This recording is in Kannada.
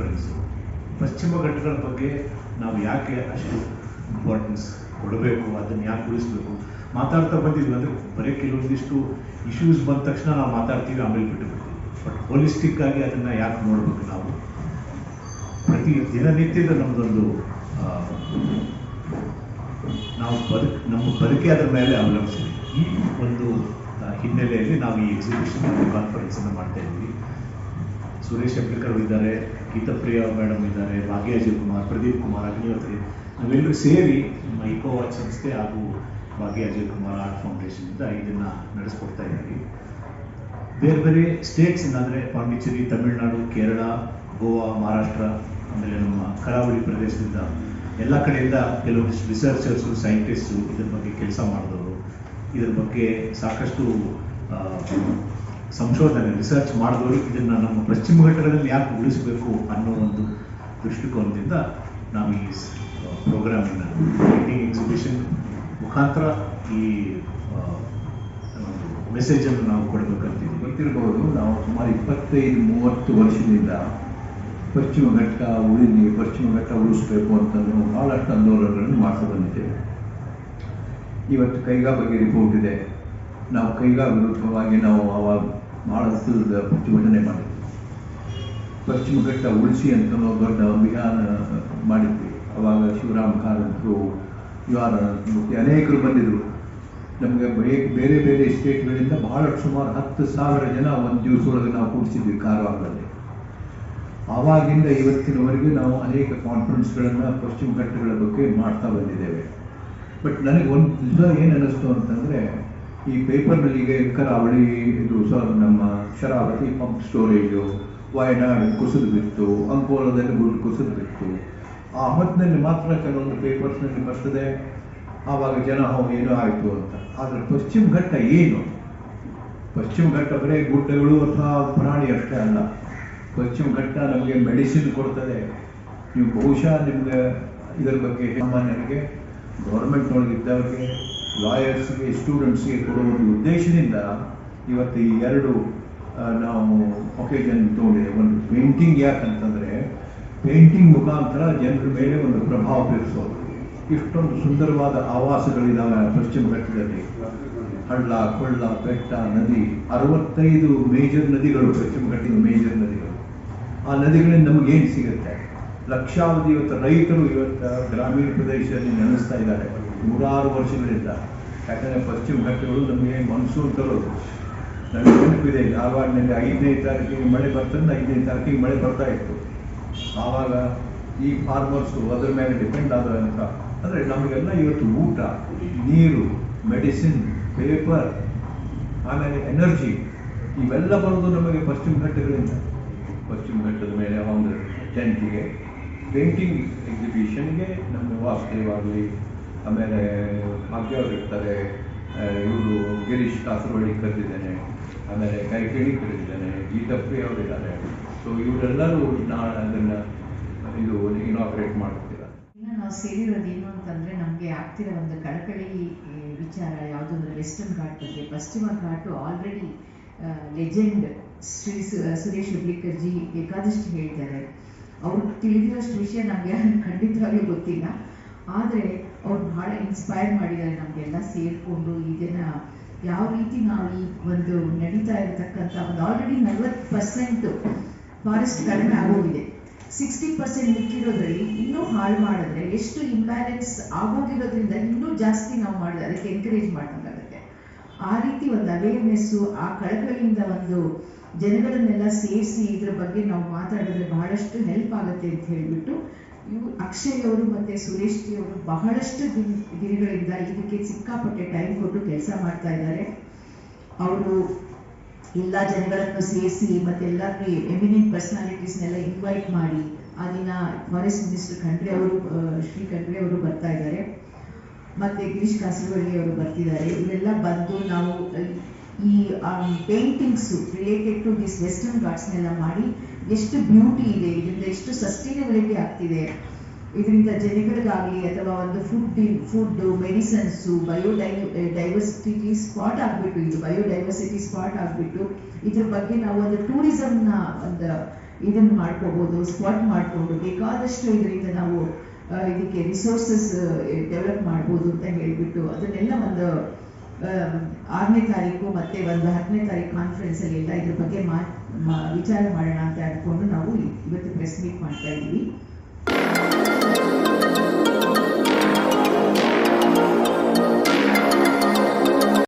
ಕಾನ್ಫರೆನ್ಸು. ಪಶ್ಚಿಮ ಘಟ್ಟಗಳ ಬಗ್ಗೆ ನಾವು ಯಾಕೆ ಅಷ್ಟು ಇಂಪಾರ್ಟೆನ್ಸ್ ಕೊಡಬೇಕು, ಅದನ್ನು ಯಾಕೆ ಉಳಿಸ್ಬೇಕು ಮಾತಾಡ್ತಾ ಬಂದಿದ್ವಿ. ಅಂದರೆ ಬರೀ ಕೆಲವೊಂದಿಷ್ಟು ಇಶ್ಯೂಸ್ ಬಂದ ತಕ್ಷಣ ನಾವು ಮಾತಾಡ್ತೀವಿ, ಆಮೇಲೆ ಬಿಟ್ಟುಬಿಡ್ತೀವಿ. ಬಟ್ ಹೋಲಿಸ್ಟಿಕ್ ಆಗಿ ಅದನ್ನು ಯಾಕೆ ನೋಡಬೇಕು ನಾವು? ಪ್ರತಿ ದಿನನಿತ್ಯದ ನಮ್ಮದೊಂದು ನಾವು ನಮ್ಮ ಬದುಕೆ ಅದರ ಮೇಲೆ ಅವಲಂಬಿಸಿದೆ. ಈ ಒಂದು ಹಿನ್ನೆಲೆಯಲ್ಲಿ ನಾವು ಈ ಎಕ್ಸಿಬಿಷನ್ ಕಾನ್ಫರೆನ್ಸನ್ನು ಮಾಡ್ತಾ ಇದ್ವಿ. ಸುರೇಶ್ ಹೆಬ್ಳಿಕರ್ ಇದ್ದಾರೆ, ಗೀತಾಪ್ರಿಯ ಮೇಡಮ್ ಇದ್ದಾರೆ, ಭಾಗ್ಯ ಅಜಯ್ ಕುಮಾರ್, ಪ್ರದೀಪ್ ಕುಮಾರ್, ಅಗ್ನಿಹೋತ್ರಿ, ನಾವೆಲ್ಲರೂ ಸೇರಿ ನಮ್ಮ ಇಕೋ ವಾಚ್ ಸಂಸ್ಥೆ ಹಾಗೂ ಭಾಗ್ಯ ಅಜಯ್ ಕುಮಾರ್ ಆರ್ಟ್ ಫೌಂಡೇಶನಿಂದ ಇದನ್ನು ನಡೆಸ್ಕೊಡ್ತಾ ಇದ್ದೀವಿ. ಬೇರೆ ಬೇರೆ ಸ್ಟೇಟ್ಸಿಂದ ಅಂದರೆ ಪಾಂಡಿಚೇರಿ, ತಮಿಳುನಾಡು, ಕೇರಳ, ಗೋವಾ, ಮಹಾರಾಷ್ಟ್ರ, ಆಮೇಲೆ ನಮ್ಮ ಕರಾವಳಿ ಪ್ರದೇಶದಿಂದ ಎಲ್ಲ ಕಡೆಯಿಂದ ಕೆಲವೊಂದಿಷ್ಟು ರಿಸರ್ಚರ್ಸು, ಸೈಂಟಿಸ್ಟು ಇದ್ರ ಬಗ್ಗೆ ಕೆಲಸ ಮಾಡಿದವರು, ಇದ್ರ ಬಗ್ಗೆ ಸಾಕಷ್ಟು ಸಂಶೋಧನೆ ರಿಸರ್ಚ್ ಮಾಡಿದವರು ಇದನ್ನು ನಮ್ಮ ಪಶ್ಚಿಮ ಘಟ್ಟಗಳಲ್ಲಿ ಯಾಕೆ ಉಳಿಸಬೇಕು ಅನ್ನೋ ಒಂದು ದೃಷ್ಟಿಕೋನದಿಂದ ನಾವು ಈ ಪ್ರೋಗ್ರಾಮನ್ನು ಪೇಂಟಿಂಗ್ ಎಕ್ಸಿಬಿಷನ್ ಮುಖಾಂತರ ಈ ಮೆಸೇಜನ್ನು ನಾವು ಕೊಡಬೇಕಂತಿದ್ದೀವಿ. ಗೊತ್ತಿರಬಹುದು, ನಾವು ಸುಮಾರು 25-30 ವರ್ಷದಿಂದ ಪಶ್ಚಿಮ ಘಟ್ಟ ಉಳಿಸಬೇಕು ಅಂತಂದು ಭಾಳಷ್ಟು ಆಂದೋಲನಗಳನ್ನು ಮಾಡ್ತಾ ಬಂದಿದ್ದೇವೆ. ಇವತ್ತು ಕೈಗಾ ಬಗ್ಗೆ ರಿಪೋರ್ಟ್ ಇದೆ. ನಾವು ಕೈಗಾ ವಿರುದ್ಧವಾಗಿ ನಾವು ಆವಾಗ ಭಾಳಷ್ಟು ಪ್ರತಿಭಟನೆ ಮಾಡಿದ್ವಿ. ಪಶ್ಚಿಮ ಘಟ್ಟ ಉಳಿಸಿ ಅಂತ ನಾವು ದೊಡ್ಡ ಅಭಿಯಾನ ಮಾಡಿದ್ವಿ. ಅವಾಗ ಶಿವರಾಮ್ ಕಾರಂತರು, ಅನೇಕರು ಬಂದಿದ್ದರು. ನಮಗೆ ಬೇರೆ ಬೇರೆ ಸ್ಟೇಟ್ಗಳಿಂದ ಭಾಳಷ್ಟು ಸುಮಾರು 10,000 ಜನ ಒಂದು ದಿವಸದೊಳಗೆ ನಾವು ಕೂಡಿಸಿದ್ವಿ ಕಾರವಾರದಲ್ಲಿ. ಆವಾಗಿಂದ ಇವತ್ತಿನವರೆಗೆ ನಾವು ಅನೇಕ ಕಾನ್ಫರೆನ್ಸ್ಗಳನ್ನು ಪಶ್ಚಿಮ ಘಟ್ಟಗಳ ಬಗ್ಗೆ ಮಾಡ್ತಾ ಬಂದಿದ್ದೇವೆ. ಬಟ್ ನನಗೆ ಒಂದು ದಿವಸ ಏನು ಅನ್ನಿಸ್ತು ಅಂತಂದರೆ, ಈ ಪೇಪರ್ನಲ್ಲಿ ಈಗ ಕರಾವಳಿ ಇದು ನಮ್ಮ ಶರಾವತಿ ಪಂಪ್ ಸ್ಟೋರೇಜು, ವಯನಾಡು ಕುಸಿದು ಬಿತ್ತು, ಅಂಕೋಲದಲ್ಲಿ ಗುಡ್ಡು ಕುಸಿದು ಬಿತ್ತು. ಆ ಹೊತ್ತಿನಲ್ಲಿ ಮಾತ್ರ ಕೆಲವೊಂದು ಪೇಪರ್ಸ್ನಲ್ಲಿ ಬರ್ತದೆ, ಆವಾಗ ಜನ ಏನೋ ಆಯಿತು ಅಂತ. ಆದರೆ ಪಶ್ಚಿಮ ಘಟ್ಟ ಏನು? ಪಶ್ಚಿಮ ಘಟ್ಟ ಬರೀ ಗುಡ್ಡಗಳು ಅಥವಾ ಪ್ರಾಣಿ ಅಷ್ಟೇ ಅಲ್ಲ. ಪಶ್ಚಿಮ ಘಟ್ಟ ನಮಗೆ ಮೆಡಿಸಿನ್ ಕೊಡ್ತದೆ. ನೀವು ಬಹುಶಃ ನಿಮಗೆ ಇದರ ಬಗ್ಗೆ ಸಾಮಾನ್ಯರಿಗೆ, ಗೌರ್ಮೆಂಟ್ನೊಳಗಿದ್ದವ್ರಿಗೆ, ಲಾಯರ್ಸ್ಗೆ, ಸ್ಟೂಡೆಂಟ್ಸ್ಗೆ ಕೊಡೋ ಒಂದು ಉದ್ದೇಶದಿಂದ ಇವತ್ತು ಈ 2 ನಾವು ಒಕೇಜನ್ ತೊಗೊಂಡಿದೆ. ಒಂದು ಪೇಂಟಿಂಗ್, ಯಾಕಂತಂದರೆ ಪೇಂಟಿಂಗ್ ಮುಖಾಂತರ ಜನರ ಮೇಲೆ ಒಂದು ಪ್ರಭಾವ ಬೀರಿಸೋದು. ಇಷ್ಟೊಂದು ಸುಂದರವಾದ ಆವಾಸಗಳಿದ್ದಾವೆ ಪಶ್ಚಿಮ ಘಟ್ಟದಲ್ಲಿ. ಹಳ್ಳ, ಕೊಳ್ಳ, ಬೆಟ್ಟ, ನದಿ, 65 ಮೇಜರ್ ನದಿಗಳು ಪಶ್ಚಿಮ ಘಟ್ಟದ ಮೇಜರ್ ನದಿಗಳು. ಆ ನದಿಗಳಿಂದ ನಮಗೇನು ಸಿಗುತ್ತೆ? ಲಕ್ಷಾವಧಿ ಇವತ್ತು ರೈತರು ಇವತ್ತು ಗ್ರಾಮೀಣ ಪ್ರದೇಶದಲ್ಲಿ ನೆಲೆಸ್ತಾ ಇದ್ದಾರೆ 100 ವರ್ಷಗಳಿಂದ. ಯಾಕಂದರೆ ಪಶ್ಚಿಮ ಘಟ್ಟಗಳು ನಮಗೆ ಮನ್ಸೂನ್ ತರೋದು. ನನಗೆ ನೆನಪಿದೆ, ಧಾರವಾಡನಲ್ಲಿ 5ನೇ ತಾರೀಕಿಗೆ ಮಳೆ ಬರ್ತಂದ್ರೆ 5ನೇ ತಾರೀಕಿಗೆ ಮಳೆ ಬರ್ತಾ ಇತ್ತು. ಆವಾಗ ಈ ಫಾರ್ಮರ್ಸು ಅದ್ರ ಮೇಲೆ ಡಿಪೆಂಡ್ ಆದಂಥ, ಅಂದರೆ ನಮಗೆಲ್ಲ ಇವತ್ತು ಊಟ, ನೀರು, ಮೆಡಿಸಿನ್, ಪೇಪರ್, ಆಮೇಲೆ ಎನರ್ಜಿ ಇವೆಲ್ಲ ಬರೋದು ನಮಗೆ ಪಶ್ಚಿಮ ಘಟ್ಟಗಳಿಂದ. ಪಶ್ಚಿಮ ಘಟ್ಟದ ಮೇಲೆ ಒಂದು ಟೆಂಟಿಗೆ, ಪೇಂಟಿಂಗ್ ಎಕ್ಸಿಬಿಷನ್ಗೆ ನಮ್ಮ ವಾಸುದೇವ್ ಆಗಲಿ, ಆಮೇಲೆ ಭಾಗ್ಯವ್ರು ಇರ್ತಾರೆ, ಇವರು ಗಿರೀಶ್ ಕಾಸರವಳ್ಳಿ ಕರೆದಿದ್ದೇನೆ, ಆಮೇಲೆ ಕೈಕೇಳಿ ಕರೆದಿದ್ದೇನೆ, ಗೀತಾಪ್ರಿಯ ಅವರಿದ್ದಾರೆ. ಸೊ ಇವರೆಲ್ಲರೂ ಅದನ್ನು ಇದು ಇನಾಗ್ರೇಟ್ ಮಾಡ್ತೀರಾ. ಇನ್ನು ನಾವು ಸೇರಿರೋದೇನು ಅಂತಂದರೆ, ನಮಗೆ ಆಗ್ತಿರೋ ಒಂದು ಕಳಕಳಿ ವಿಚಾರ ಯಾವುದು ಅಂದರೆ ವೆಸ್ಟರ್ನ್ ಘಾಟ್ ಬಗ್ಗೆ. ಪಶ್ಚಿಮ ghat already legend Shri Suresh Heblikar ji ಬೇಕಾದಷ್ಟು ಹೇಳಿದ್ದಾರೆ. ಅವ್ರು ತಿಳಿದಿರೋಷ್ಟು ವಿಷಯ ನಮಗೆ ಖಂಡಿತವಾಗ್ಲೂ ಗೊತ್ತಿಲ್ಲ. ಆದರೆ ಅವ್ರು ಭಾಳ ಇನ್ಸ್ಪೈರ್ ಮಾಡಿದ್ದಾರೆ ನಮಗೆಲ್ಲ ಸೇರಿಕೊಂಡು ಇದನ್ನು ಯಾವ ರೀತಿ ನಾವು ಈ ಒಂದು ನಡೀತಾ ಇರತಕ್ಕಂಥ ಒಂದು ಆಲ್ರೆಡಿ 40% ಫಾರೆಸ್ಟ್ ಕಡಿಮೆ ಆಗೋಗಿದೆ. 60% ಮಿಕ್ಕಿರೋದ್ರಲ್ಲಿ ಇನ್ನೂ ಹಾಳು ಮಾಡಿದ್ರೆ ಎಷ್ಟು ಇಂಬ್ಯಾಲೆನ್ಸ್ ಆಗೋಗಿರೋದ್ರಿಂದ ಇನ್ನೂ ಜಾಸ್ತಿ ನಾವು ಮಾಡಿದ್ರೆ ಅದಕ್ಕೆ ಎನ್ಕರೇಜ್ ಮಾಡೋಕ್ಕಾಗುತ್ತೆ. ಆ ರೀತಿ ಒಂದು ಅವೇರ್ನೆಸ್ಸು, ಆ ಕಳಕಳಿಯಿಂದ ಒಂದು ಜನಗಳನ್ನೆಲ್ಲ ಸೇರಿಸಿ ಇದ್ರ ಬಗ್ಗೆ ನಾವು ಮಾತಾಡಿದ್ರೆ ಬಹಳಷ್ಟು ಹೆಲ್ಪ್ ಆಗುತ್ತೆ ಅಂತ ಹೇಳಿಬಿಟ್ಟು ಅಕ್ಷಯ್ ಅವರು ಮತ್ತು ಸುರೇಶ್ ಜಿ ಅವರು ಬಹಳಷ್ಟು ದಿನಗಳಿಂದ ಇದಕ್ಕೆ ಸಿಕ್ಕಾಪಟ್ಟೆ ಟೈಮ್ ಕೊಟ್ಟು ಕೆಲಸ ಮಾಡ್ತಾ ಇದ್ದಾರೆ. ಅವರು ಎಲ್ಲ ಜನಗಳನ್ನು ಸೇರಿಸಿ ಮತ್ತು ಎಲ್ಲರೂ ಎಮಿನೆಂಟ್ ಪರ್ಸನಾಲಿಟೀಸ್ನೆಲ್ಲ ಇನ್ವೈಟ್ ಮಾಡಿ, ಆ ದಿನ ಫಾರೆಸ್ಟ್ ಮಿನಿಸ್ಟರ್ ಶ್ರೀ ಖಂಡ್ರೆ ಅವರು ಬರ್ತಾ ಇದ್ದಾರೆ, ಮತ್ತು ಗಿರೀಶ್ ಕಾಸರವಳ್ಳಿ ಅವರು ಬರ್ತಿದ್ದಾರೆ. ಇವರೆಲ್ಲ ಬಂದು ನಾವು ಈ paintings related to this western ಘಾಟ್ಸ್ನೆಲ್ಲ ಮಾಡಿ ಎಷ್ಟು ಬ್ಯೂಟಿ ಇದೆ, ಇದರಿಂದ ಎಷ್ಟು ಸಸ್ಟೈನಬಿಲಿಟಿ ಆಗ್ತಿದೆ, ಇದರಿಂದ ಜನಗಳಿಗಾಗಲಿ ಅಥವಾ ಒಂದು ಫುಡ್ಡು, ಮೆಡಿಸನ್ಸು, ಬಯೋಡೈವರ್ಸಿಟಿ ಸ್ಪಾಟ್ ಆಗಿಬಿಟ್ಟು, ಇದು ಬಯೋಡೈವರ್ಸಿಟಿ ಸ್ಪಾಟ್ ಆಗಿಬಿಟ್ಟು ಇದ್ರ ಬಗ್ಗೆ ನಾವು ಒಂದು ಟೂರಿಸಮ್ನ ಒಂದು ಇದನ್ನು ಮಾಡ್ಕೋಬೋದು, ಸ್ಪಾಟ್ ಮಾಡಿಕೊಂಡು ಬೇಕಾದಷ್ಟು ಇದರಿಂದ ನಾವು ಇದಕ್ಕೆ ರಿಸೋರ್ಸಸ್ ಡೆವಲಪ್ ಮಾಡ್ಬೋದು ಅಂತ ಹೇಳಿಬಿಟ್ಟು ಅದನ್ನೆಲ್ಲ ಒಂದು 6ನೇ ತಾರೀಕು ಮತ್ತು ಒಂದು 10ನೇ ತಾರೀಕು ಕಾನ್ಫರೆನ್ಸಲ್ಲಿ ಎಲ್ಲ ಇದ್ರ ಬಗ್ಗೆ ವಿಚಾರ ಮಾಡೋಣ ಅಂತ ಅಂದ್ಕೊಂಡು ನಾವು ಇವತ್ತು ಪ್ರೆಸ್ ಮೀಟ್ ಮಾಡ್ತಾ ಇದ್ದೀವಿ.